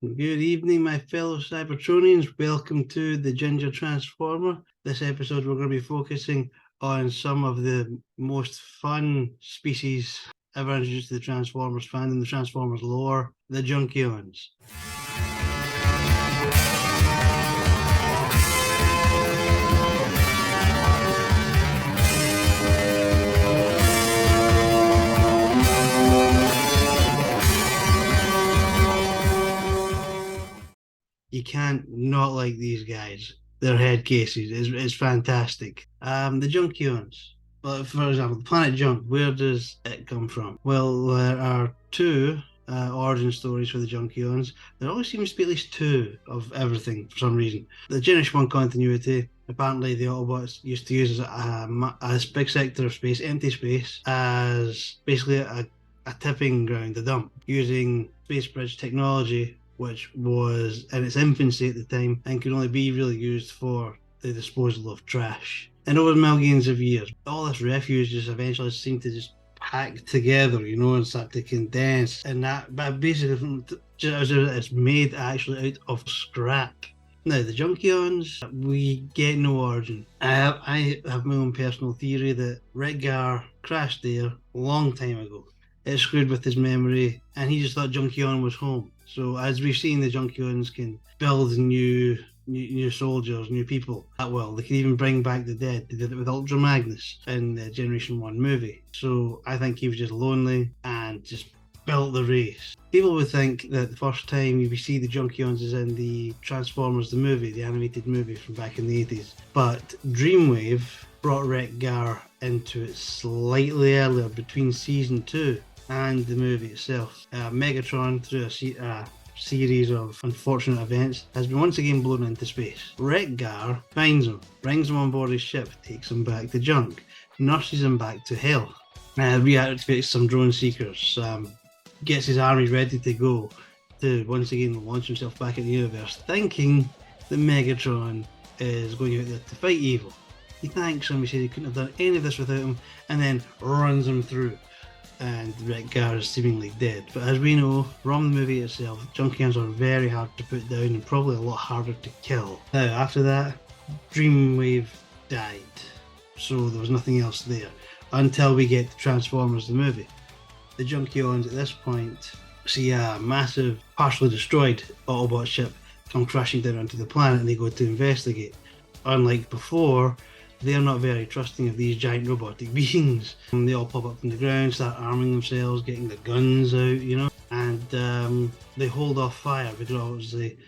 Good evening, my fellow Cybertronians. Welcome to the Ginger Transformer. This episode, we're going to be focusing on some of the most fun species ever introduced to the Transformers fandom, the Transformers lore, the Junkions. You can't not like these guys. Their head cases is fantastic. The Junkions. Well, for example, the planet Junk, where does it come from? Well, there are two origin stories for the Junkions. There always seems to be at least two of everything for some reason. The Generation 1 continuity, apparently the Autobots used to use a big sector of space, empty space, as basically a tipping ground, a dump, using space bridge technology, which was in its infancy at the time and could only be really used for the disposal of trash. And over millions of years, all this refuse just eventually seemed to just pack together, and start to condense. And that, but basically, it's made actually out of scrap. Now, the Junkions, we get no origin. I have my own personal theory that Wreck-Gar crashed there a long time ago. It screwed with his memory, and he just thought Junkion was home. So as we've seen, the Junkions can build new soldiers, new people that well. They can even bring back the dead. They did it with Ultra Magnus in the Generation 1 movie. So I think he was just lonely and just built the race. People would think that the first time we see the Junkions is in the Transformers the movie, the animated movie from back in the 80s. But Dreamwave brought Wreck-Gar into it slightly earlier, between season 2 and the movie itself. Megatron, through a series of unfortunate events, has been once again blown into space. Wreck-Gar finds him, brings him on board his ship, takes him back to Junk, nurses him back to health, reactivates some drone seekers, gets his army ready to go to once again launch himself back in the universe, thinking that Megatron is going out there to fight evil. He thanks him, he says he couldn't have done any of this without him, and then runs him through. And Wreck-Gar is seemingly dead. But as we know from the movie itself, Junkions are very hard to put down and probably a lot harder to kill. Now, after that, Dreamwave died. So there was nothing else there until we get to Transformers the movie. The Junkions at this point see a massive, partially destroyed Autobot ship come crashing down onto the planet, and they go to investigate. Unlike before, they're not very trusting of these giant robotic beings. And they all pop up from the ground, start arming themselves, getting the guns out, and they hold off fire because obviously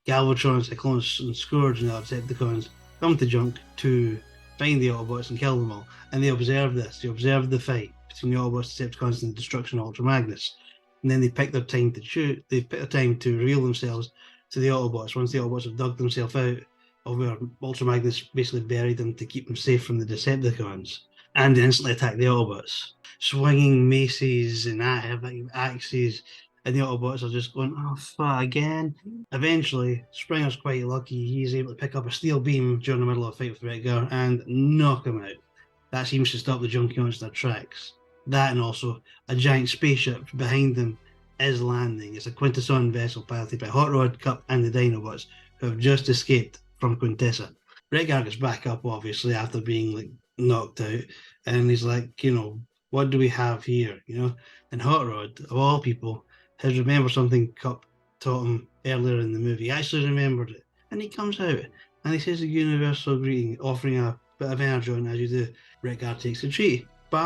Galvatron, Cyclonus, and Scourge and the Decepticons come to Junk to find the Autobots and kill them all. And they observe this. They observe the fight between the Autobots, Decepticons, and the destruction of Ultra Magnus. And then they pick their time to shoot. They pick their time to reveal themselves to the Autobots. Once the Autobots have dug themselves out of where Ultra Magnus basically buried them to keep them safe from the Decepticons, and instantly attack the Autobots, swinging maces and axes, and the Autobots are just going, oh fuck, again. Eventually, Springer's quite lucky. He's able to pick up a steel beam during the middle of a fight with Wreck-Gar and knock him out. That seems to stop the Junkions in their tracks. That, and also a giant spaceship behind them is landing. It's a Quintessons vessel piloted by Hot Rod, Cup, and the Dinobots, who have just escaped from Quintessons. Wreck-Gar gets back up, obviously, after being knocked out, and he's like, what do we have here? And Hot Rod, of all people, has remembered something Cup taught him earlier in the movie. He actually remembered it, and he comes out and he says a universal greeting, offering a bit of energy, and as you do, Wreck-Gar takes a tree. To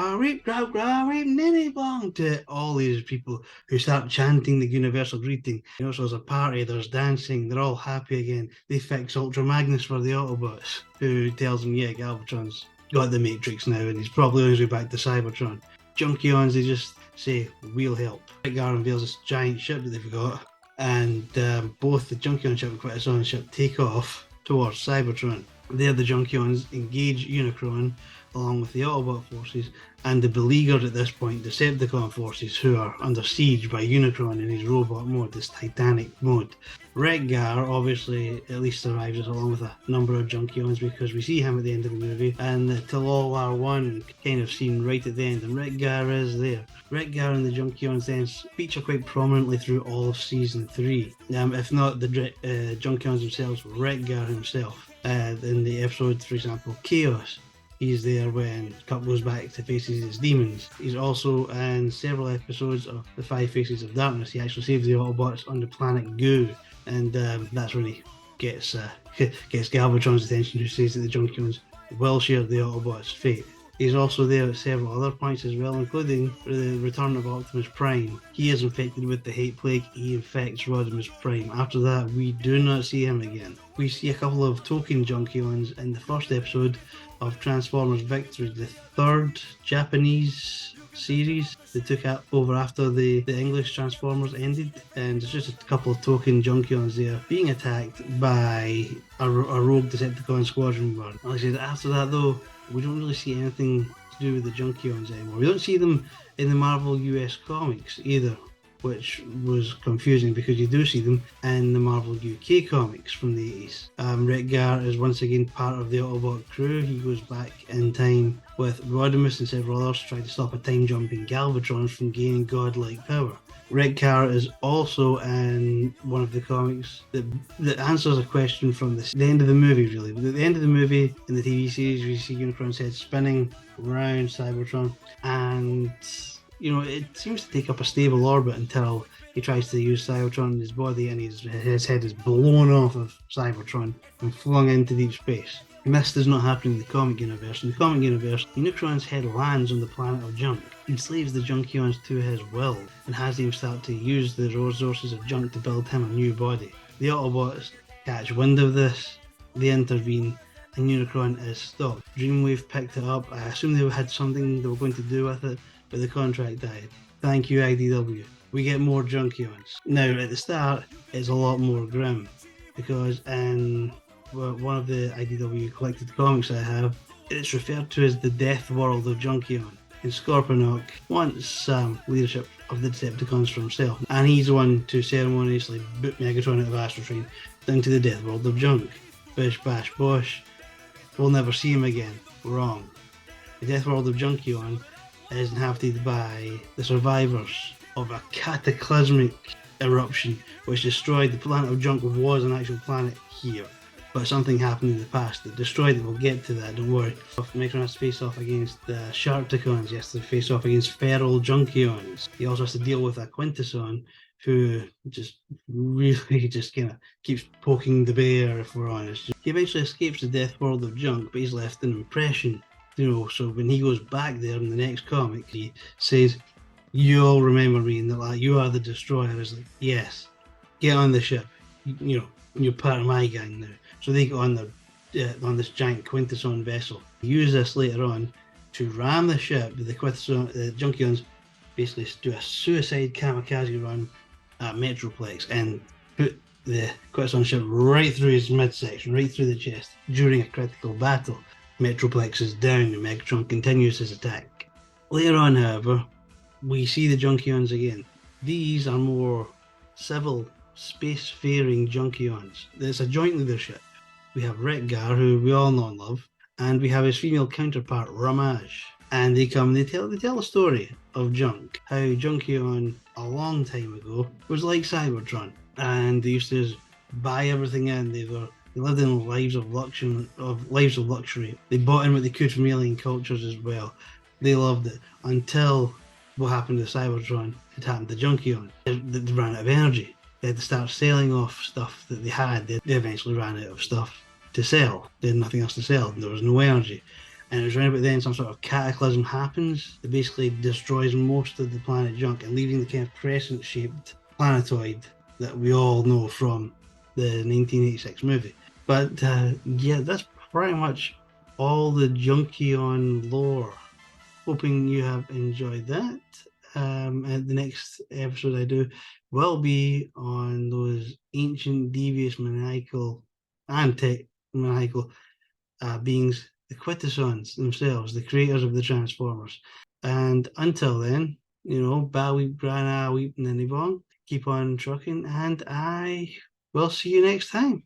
all these people who start chanting the universal greeting. So there's a party, there's dancing, they're all happy again. They fix Ultra Magnus for the Autobots, who tells them, yeah, Galvatron's got the Matrix now and he's probably on his way back to Cybertron. Junkions, they just say, we'll help. Wreck-Gar unveils this giant ship that they've got, and both the Junkion ship and Quintessons ship take off towards Cybertron. There, the Junkions engage Unicron along with the Autobot forces and the beleaguered at this point Decepticon forces, who are under siege by Unicron in his robot mode, this Titanic mode. Wreck-Gar obviously at least survives us along with a number of Junkions, because we see him at the end of the movie, and the Till All Are One kind of scene right at the end, and Wreck-Gar is there. Wreck-Gar and the Junkions then feature quite prominently through all of season 3. If not the Junkions themselves, Wreck-Gar himself. In the episode, for example, Chaos, he's there when Cup goes back to faces his demons. He's also in several episodes of the Five Faces of Darkness. He actually saves the Autobots on the planet Goo, and that's when he gets Galvatron's attention, who says that the Junkions will share the Autobots' fate. He's also there at several other points as well, including the return of Optimus Prime. He is infected with the Hate Plague. He infects Rodimus Prime. After that, we do not see him again. We see a couple of token Junkions in the first episode of Transformers Victory, the third Japanese series they took over after the English Transformers ended, and there's just a couple of token Junkions there being attacked by a rogue Decepticon squadron. Like I said, after that though, we don't really see anything to do with the Junkions anymore. We don't see them in the Marvel US comics either, which was confusing because you do see them in the Marvel UK comics from the 80s. Wreck-Gar is once again part of the Autobot crew. He goes back in time with Rodimus and several others to try to stop a time-jumping Galvatron from gaining godlike power. Wreck-Gar is also in one of the comics that answers a question from the end of the movie, really. But at the end of the movie, in the TV series, we see Unicron's head spinning around Cybertron, and it seems to take up a stable orbit until he tries to use Cybertron in his body, and his head is blown off of Cybertron and flung into deep space. This does not happen in the comic universe. In the comic universe, Unicron's head lands on the planet of Junk, enslaves the Junkions to his will, and has him start to use the resources of Junk to build him a new body. The Autobots catch wind of this, they intervene, and Unicron is stopped. Dreamwave picked it up. I assume they had something they were going to do with it, but the contract died. Thank you, IDW. We get more Junkions. Now, at the start, it's a lot more grim, because in one of the IDW collected comics I have, it's referred to as the Death World of Junkion. And Scorponok wants leadership of the Decepticons for himself, and he's the one to ceremoniously boot Megatron out of Astro Train down to the Death World of Junk. Bish bash bosh. We'll never see him again. Wrong. The Death World of Junkion is inhabited by the survivors of a cataclysmic eruption which destroyed the planet of Junk. Was an actual planet here, but something happened in the past that destroyed it. We'll get to that, don't worry. Megatron has to face off against the Sharkticons. He has to face off against feral Junkions. He also has to deal with a Quintesson who just really just kind of keeps poking the bear, if we're honest. He eventually escapes the Death World of Junk, but he's left an impression. So when he goes back there in the next comic, he says, "You all remember me, and like, you are the Destroyer." It's like, yes, get on the ship. You're part of my gang now. So they go on this giant Quintesson vessel. They use this later on to ram the ship. The Junkions basically do a suicide kamikaze run at Metroplex and put the Quintesson ship right through his midsection, right through the chest during a critical battle. Metroplex is down and Megatron continues his attack. Later on, however, we see the Junkions again. These are more civil, spacefaring Junkions. There's a joint leadership. We have Wreck-Gar, who we all know and love, and we have his female counterpart, Ramage. And they tell the story of Junk, how Junkion a long time ago was like Cybertron, and they used to buy everything in. They lived in lives of luxury. They bought in what they could from alien cultures as well. They loved it until what happened to Cybertron had happened to Junkion. They ran out of energy. They had to start selling off stuff that they had. They eventually ran out of stuff to sell. They had nothing else to sell. There was no energy. And it was around about then some sort of cataclysm happens that basically destroys most of the planet Junk and leaving the kind of crescent-shaped planetoid that we all know from the 1986 movie. But that's pretty much all the Junkion lore. Hoping you have enjoyed that. And the next episode I do will be on those ancient, devious, maniacal beings, the Quintessons themselves, the creators of the Transformers. And until then, ba weep, grana weep, ninny bong. Keep on trucking, and I will see you next time.